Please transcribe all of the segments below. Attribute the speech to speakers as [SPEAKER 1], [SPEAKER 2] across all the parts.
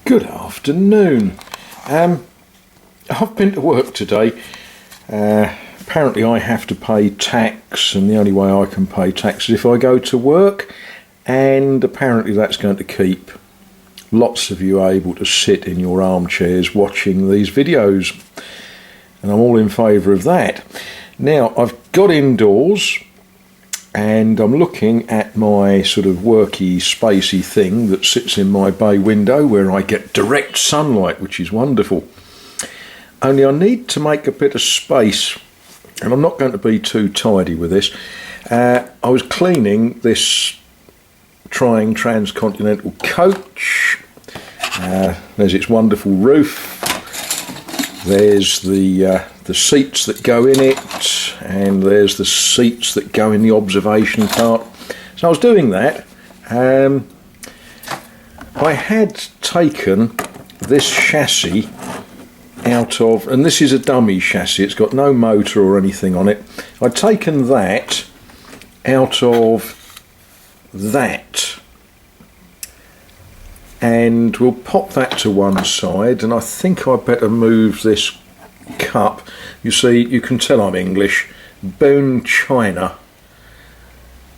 [SPEAKER 1] Good afternoon. I've been to work today. Apparently I have to pay tax, and the only way I can pay tax is if I go to work, and apparently that's going to keep lots of you able to sit in your armchairs watching these videos, and I'm all in favour of that. Now I've got indoors and I'm looking at my sort of worky, spacey thing that sits in my bay window where I get direct sunlight, which is wonderful. Only I need to make a bit of space, and I'm not going to be too tidy with this. I was cleaning this trying transcontinental coach. There's its wonderful roof. There's the seats that go in it, and there's the seats that go in the observation part. So I was doing that. I had taken this chassis out of, and this is a dummy chassis, it's got no motor or anything on it. I'd taken that out of that, and we'll pop that to one side, and I think I'd better move this cup. You see, you can tell I'm English. Bone china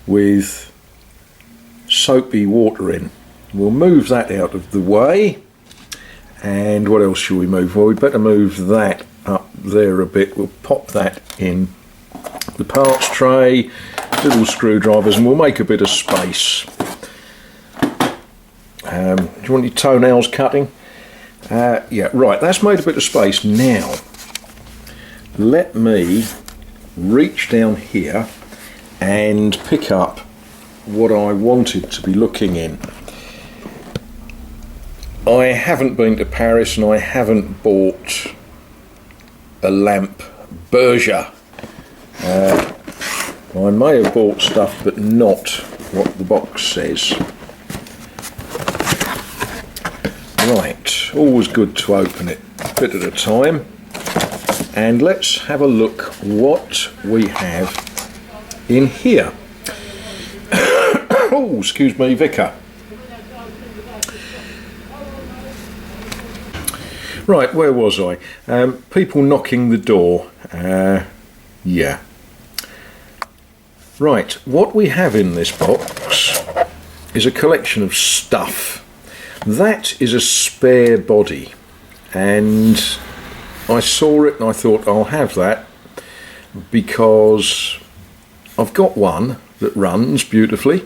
[SPEAKER 1] with soapy water in. We'll move that out of the way. And what else shall we move? Well, we better move that up there a bit. We'll pop that in the parts tray, little screwdrivers, and we'll make a bit of space. Do you want your toenails cutting? Yeah, right, that's made a bit of space. Now, let me reach down here and pick up what I wanted to be looking in. I haven't been to Paris, and I haven't bought a lamp Berger. I may have bought stuff, but not what the box says. Right, always good to open it a bit at a time. And let's have a look what we have in here. Oh, excuse me, Vicar. Right, where was I? People knocking the door. Yeah. Right, what we have in this box is a collection of stuff. That is a spare body, and I saw it and I thought I'll have that because I've got one that runs beautifully,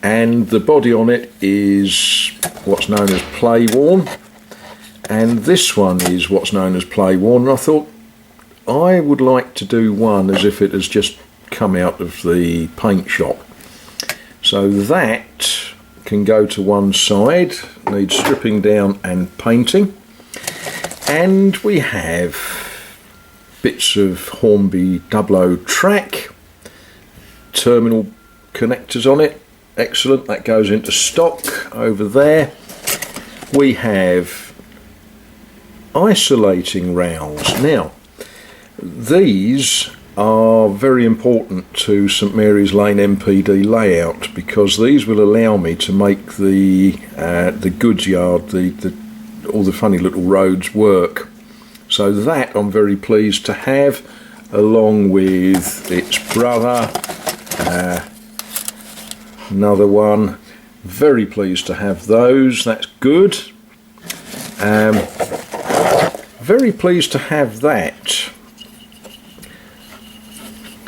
[SPEAKER 1] and the body on it is what's known as play worn, and this one is what's known as play worn. And I thought I would like to do one as if it has just come out of the paint shop. So that can go to one side, needs stripping down and painting. And we have bits of Hornby 00 track, terminal connectors on it. Excellent, that goes into stock over there. We have isolating rails. Now, these are very important to St Mary's Lane MPD layout, because these will allow me to make the goods yard, all the funny little roads work. So that I'm very pleased to have, along with its brother, another one. Very pleased to have those, that's good. Very pleased to have that.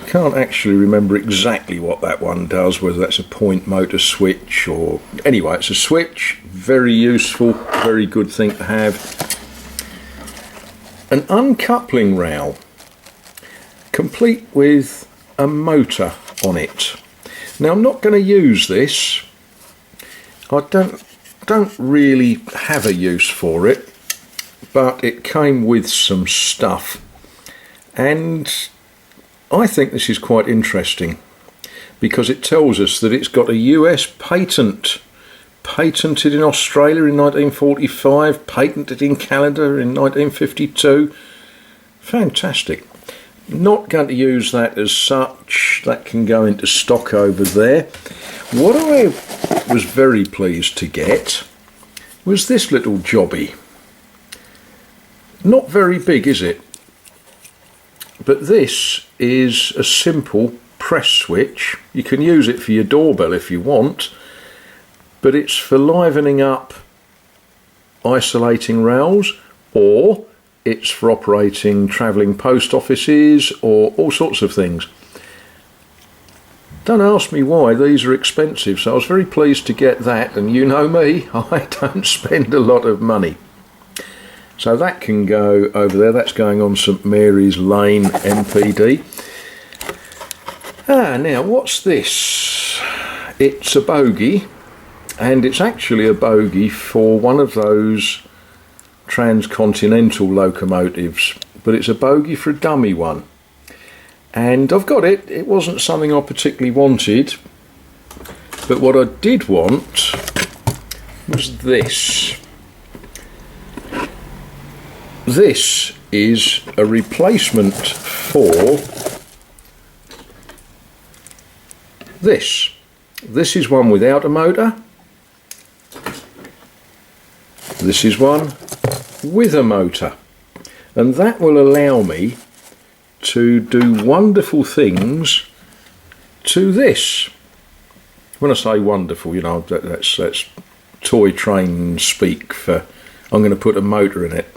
[SPEAKER 1] Can't actually remember exactly what that one does, whether that's a point motor switch or... Anyway, it's a switch, very useful, very good thing to have. An uncoupling rail, complete with a motor on it. Now, I'm not going to use this. I don't really have a use for it, but it came with some stuff, and I think this is quite interesting because it tells us that it's got a US patent, patented in Australia in 1945, patented in Canada in 1952. Fantastic. Not going to use that as such, that can go into stock over there. What I was very pleased to get was this little jobby. Not very big, is it? But this is a simple press switch. You can use it for your doorbell if you want, but it's for livening up isolating rails, or it's for operating travelling post offices or all sorts of things. Don't ask me why, these are expensive, so I was very pleased to get that, and you know me, I don't spend a lot of money. So that can go over there, that's going on St Mary's Lane MPD. Now what's this? It's a bogie, and it's actually a bogie for one of those transcontinental locomotives, but it's a bogie for a dummy one. And I've got it. It wasn't something I particularly wanted, but what I did want was this. This is a replacement for this. This is one without a motor. This is one with a motor, and that will allow me to do wonderful things to this. When I say wonderful, you know, that's toy train speak for I'm going to put a motor in it,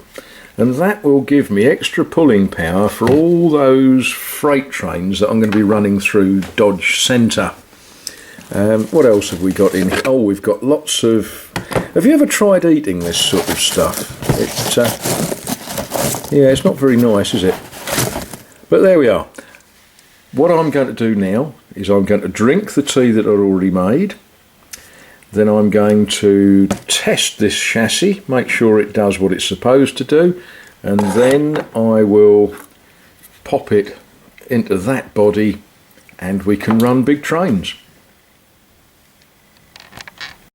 [SPEAKER 1] and that will give me extra pulling power for all those freight trains that I'm going to be running through Dodge Centre. What else have we got in here? Oh, we've got lots of... Have you ever tried eating this sort of stuff? Yeah, it's not very nice, is it? But there we are. What I'm going to do now is I'm going to drink the tea that I've already made. Then I'm going to test this chassis, make sure it does what it's supposed to do, and then I will pop it into that body and we can run big trains.